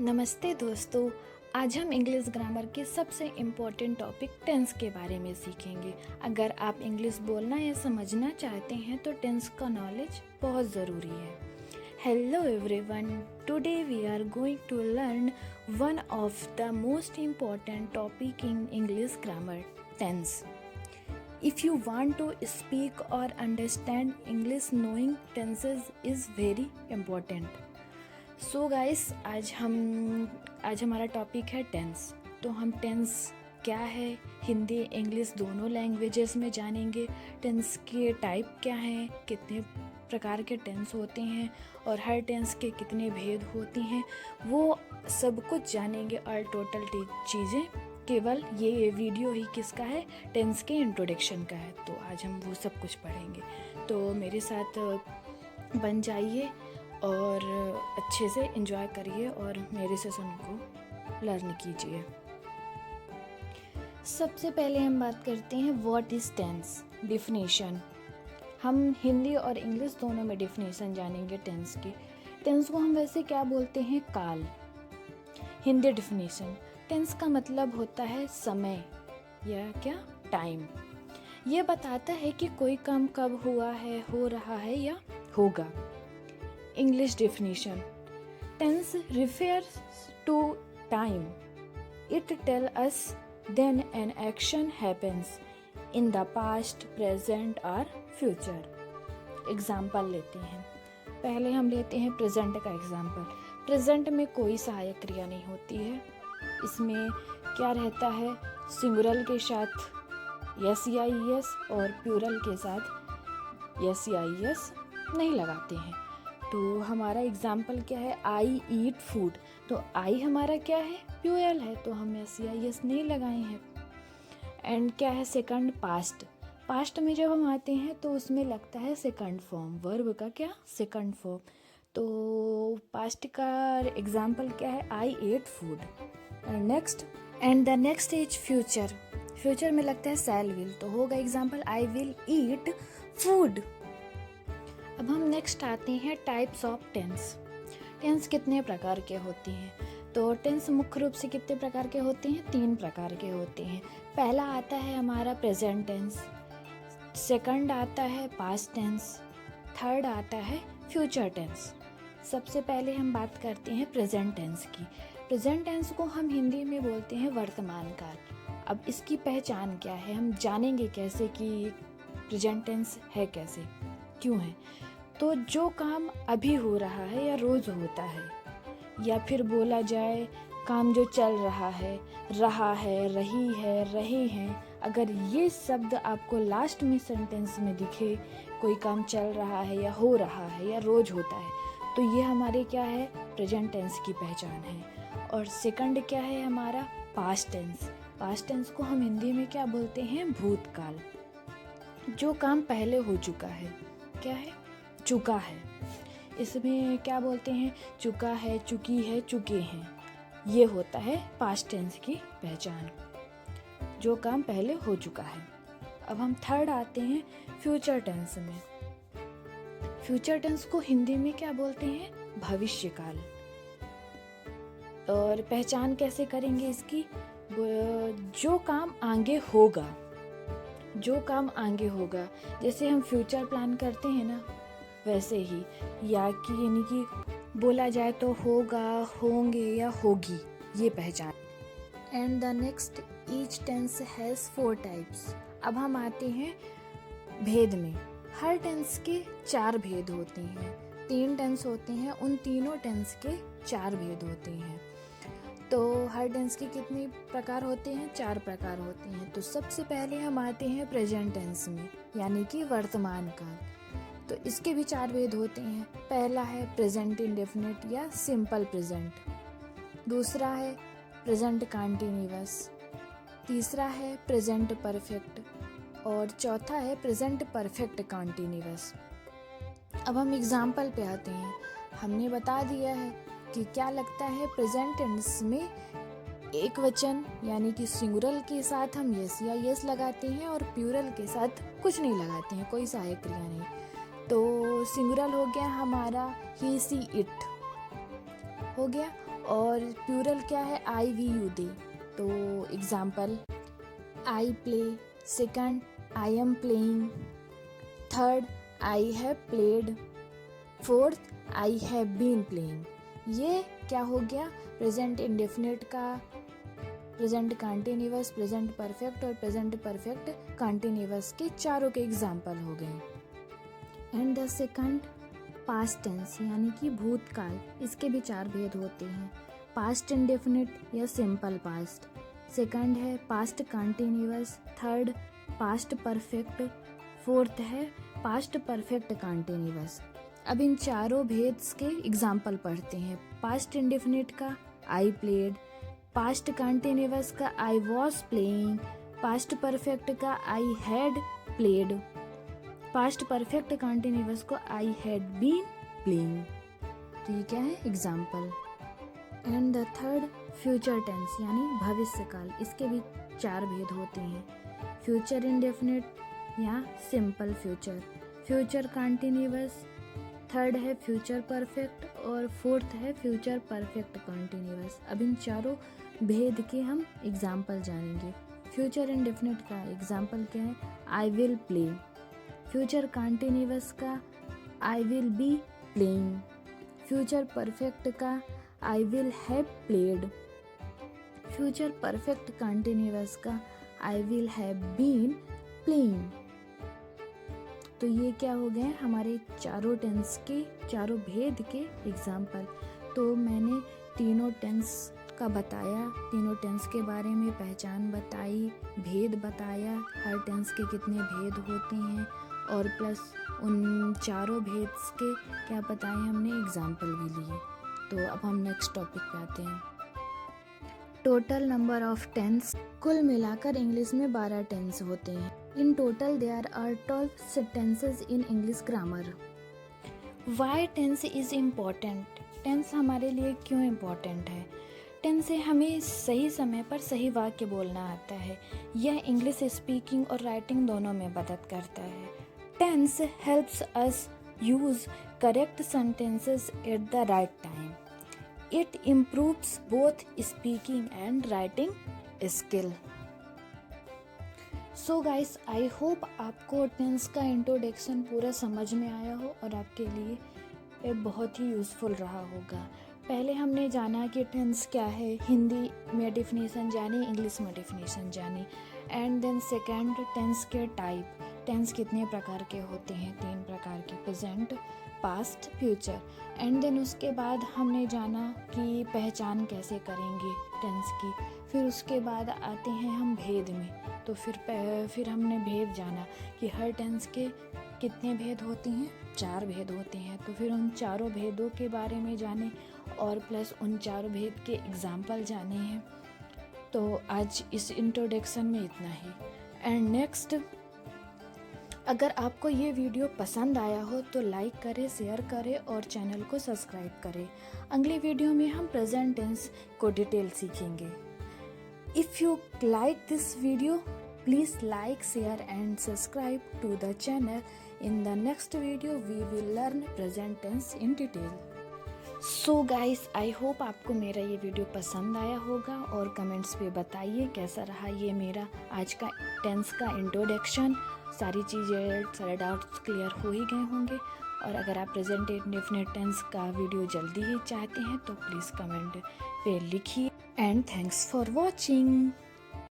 नमस्ते दोस्तों। आज हम इंग्लिश ग्रामर के सबसे इम्पोर्टेंट टॉपिक टेंस के बारे में सीखेंगे। अगर आप इंग्लिश बोलना या समझना चाहते हैं तो टेंस का नॉलेज बहुत ज़रूरी है। Hello everyone, today we are going to learn one of the most important topic in English grammar, tense. If you want to speak or understand English, knowing tenses is very important. So guys, आज हमारा topic है tense. तो हम tense क्या है, Hindi English दोनों languages में जानेंगे। टेंस के टाइप क्या हैं, कितने प्रकार के टेंस होते हैं और हर टेंस के कितने भेद होते हैं, वो सब कुछ जानेंगे। और टोटल चीज़ें केवल ये वीडियो ही किसका है, टेंस के इंट्रोडक्शन का है। तो आज हम वो सब कुछ पढ़ेंगे। तो मेरे साथ बन जाइए और अच्छे से एंजॉय करिए और मेरे सेशन को लर्न कीजिए। सबसे पहले हम बात करते हैं व्हाट इज़ टेंस, डिफिनीशन। हम हिंदी और इंग्लिश दोनों में डिफिनीशन जानेंगे टेंस की। टेंस को हम वैसे क्या बोलते हैं, काल। हिंदी डिफिनीशन, टेंस का मतलब होता है समय या क्या, टाइम। ये बताता है कि कोई काम कब हुआ है, हो रहा है या होगा। English definition, tense refers to time. It tells us when an action happens in the past, present or future. Example लेते हैं। पहले हम लेते हैं प्रेजेंट का एग्जाम्पल। प्रेजेंट में कोई सहायक क्रिया नहीं होती है। इसमें क्या रहता है, सिंगुलर के साथ यस या यस और प्लूरल के साथ यस या यस नहीं लगाते हैं। तो हमारा एग्जाम्पल क्या है, आई ईट फूड। तो आई हमारा क्या है, प्लूरल है, तो हम एस या यस नहीं लगाए हैं। एंड क्या है, सेकंड, पास्ट। पास्ट में जब हम आते हैं तो उसमें लगता है सेकंड फॉर्म, वर्ब का क्या, सेकंड फॉर्म। तो पास्ट का एग्जाम्पल क्या है, I ate food. Next, and the next is future. Future में लगता है शैल विल, तो होगा example I will eat food. अब हम नेक्स्ट आते हैं टाइप्स ऑफ टेंस। टेंस कितने प्रकार के होते हैं, तो टेंस मुख्य रूप से कितने प्रकार के होते हैं, 3 प्रकार के होते हैं। पहला आता है हमारा प्रेजेंट टेंस, सेकंड आता है पास्ट टेंस, थर्ड आता है फ्यूचर टेंस। सबसे पहले हम बात करते हैं प्रेजेंट टेंस की। प्रेजेंट टेंस को हम हिंदी में बोलते हैं वर्तमान काल। अब इसकी पहचान क्या है, हम जानेंगे कैसे कि प्रेजेंट टेंस है कैसे, क्यों है। तो जो काम अभी हो रहा है या रोज़ होता है, या फिर बोला जाए काम जो चल रहा है, रही है, रहे हैं, अगर ये शब्द आपको लास्ट में सेंटेंस में दिखे, कोई काम चल रहा है या हो रहा है या रोज़ होता है, तो ये हमारे क्या है, प्रेजेंट टेंस की पहचान है। और सेकंड क्या है हमारा, पास्ट टेंस। पास्ट टेंस को हम हिंदी में क्या बोलते हैं, भूतकाल। जो काम पहले हो चुका है, क्या है, चुका है। इसमें क्या बोलते हैं, चुका है, चुकी है, चुके हैं। ये होता है पास्ट टेंस की पहचान, जो काम पहले हो चुका है। अब हम थर्ड आते हैं फ्यूचर टेंस में। फ्यूचर टेंस को हिंदी में क्या बोलते हैं, भविष्यकाल। और पहचान कैसे करेंगे इसकी, जो काम आगे होगा, जो काम आगे होगा, जैसे हम फ्यूचर प्लान करते हैं ना, वैसे ही, या कि यानी कि बोला जाए तो होगा, होंगे या होगी, ये पहचान। And the next, each tense has 4 types. अब हम आते हैं भेद में। हर टेंस के 4 भेद होते हैं। 3 टेंस होते हैं, उन तीनों टेंस के 4 भेद होते हैं। तो हर टेंस के कितने प्रकार होते हैं, 4 प्रकार होते हैं। तो सबसे पहले हम आते हैं प्रेजेंट टेंस में, यानी कि वर्तमान काल। तो इसके भी 4 भेद होते हैं। पहला है प्रेजेंट इंडेफिनिट या सिंपल प्रेजेंट, दूसरा है प्रेजेंट कंटीन्यूअस, तीसरा है प्रेजेंट परफेक्ट और चौथा है प्रेजेंट परफेक्ट कंटीन्यूअस। अब हम एग्जाम्पल पे आते हैं। हमने बता दिया है कि क्या लगता है, प्रेजेंट टेंस में एक वचन यानी कि सिंगुलर के साथ हम यस या यस लगाते हैं और प्लूरल के साथ कुछ नहीं लगाते हैं, कोई सहायक क्रिया नहीं। तो सिंगुलर हो गया हमारा ही, सी, इट हो गया, और प्लूरल क्या है, आई वी यू दे। तो example, I play, second I am playing, third I have played, fourth I have been playing. ये क्या हो गया, प्रेजेंट इंडेफिनिट का प्रेजेंट कंटिन्यूअस, प्रेजेंट परफेक्ट और प्रेजेंट परफेक्ट कंटिन्यूअस के चारों के एग्जाम्पल हो गए। And the second past tense यानी कि भूतकाल, इसके भी 4 भेद होते हैं, पास्ट इंडेफिनिट या सिंपल पास्ट, सेकंड है past continuous, third past perfect, fourth है पास्ट परफेक्ट कंटिन्यूअस। अब इन चारों भेद्स के एग्जाम्पल पढ़ते हैं। पास्ट इंडेफिनिट का आई प्लेड, पास्ट कंटिन्यूअस का I was playing, past perfect का I had played, past perfect continuous को आई हैड बीन प्लेइंग। तो ये क्या है, example. And the third future tense यानी भविष्य काल, इसके भी 4 भेद होते हैं, फ्यूचर इंडेफिनिट या simple future, future continuous, third है फ्यूचर परफेक्ट और फोर्थ है फ्यूचर परफेक्ट कंटिन्यूअस। अब इन चारों भेद के हम एग्जाम्पल जानेंगे। फ्यूचर इंडेफिनिट का एग्जाम्पल क्या है, I will play, future continuous का I will be playing, future perfect का I will have played, future perfect continuous का I will have been playing. तो ये क्या हो गए हमारे चारों टेंस के, चारों भेद के एग्जाम्पल। तो मैंने तीनों टेंस का बताया, तीनों टेंस के बारे में पहचान बताई, भेद बताया, हर टेंस के कितने भेद होते हैं और प्लस उन चारों भेद के क्या बताए हमने, एग्जाम्पल भी लिए। तो अब हम नेक्स्ट टॉपिक पे आते हैं। टोटल नंबर ऑफ टेंस, कुल मिलाकर इंग्लिश में 12 टेंस होते हैं। In total there are 12 sentences in English grammar. Why tense is important, tense हमारे लिए क्यों इम्पॉर्टेंट है? टेंस से हमें सही समय पर सही वाक्य बोलना आता है, यह इंग्लिश स्पीकिंग और राइटिंग दोनों में मदद करता है। Tense helps us use correct sentences at the right time. It improves both speaking and writing skill. So guys, I hope आपको टेंस का इंट्रोडक्शन पूरा समझ में आया हो और आपके लिए ये बहुत ही यूज़फुल रहा होगा। पहले हमने जाना कि टेंस क्या है, हिंदी में डेफिनेशन जानी, इंग्लिश में डेफिनेशन जानी। एंड देन सेकंड, टेंस के टाइप, टेंस कितने प्रकार के होते हैं, 3 प्रकार के, present, past, future. And then उसके बाद हमने जाना कि पहचान कैसे करेंगे टेंस की। फिर उसके बाद आते हैं हम भेद में, तो फिर हमने भेद जाना कि हर टेंस के कितने भेद होते हैं, 4 भेद होते हैं। तो फिर उन चारों भेदों के बारे में जाने और प्लस उन चारों भेद के एग्जाम्पल जाने हैं। तो आज इस इंट्रोडक्शन में इतना ही। एंड नेक्स्ट, अगर आपको ये वीडियो पसंद आया हो तो लाइक करें, शेयर करें और चैनल को सब्सक्राइब करें। अगले वीडियो में हम प्रेजेंट टेंस को डिटेल सीखेंगे। If you like this video, please like, share and subscribe to the channel. In the next video we will learn present tense in detail. So guys, I hope आपको मेरा ये video पसंद आया होगा और comments पे बताइए कैसा रहा ये मेरा आज का टेंस का इंट्रोडक्शन। सारी चीज़ें, सारे डाउट्स क्लियर हो ही गए होंगे। और अगर आप प्रेजेंट इंडेफिनिट टेंस का वीडियो जल्दी ही चाहते हैं तो प्लीज़ कमेंट पे लिखिए। And thanks for watching.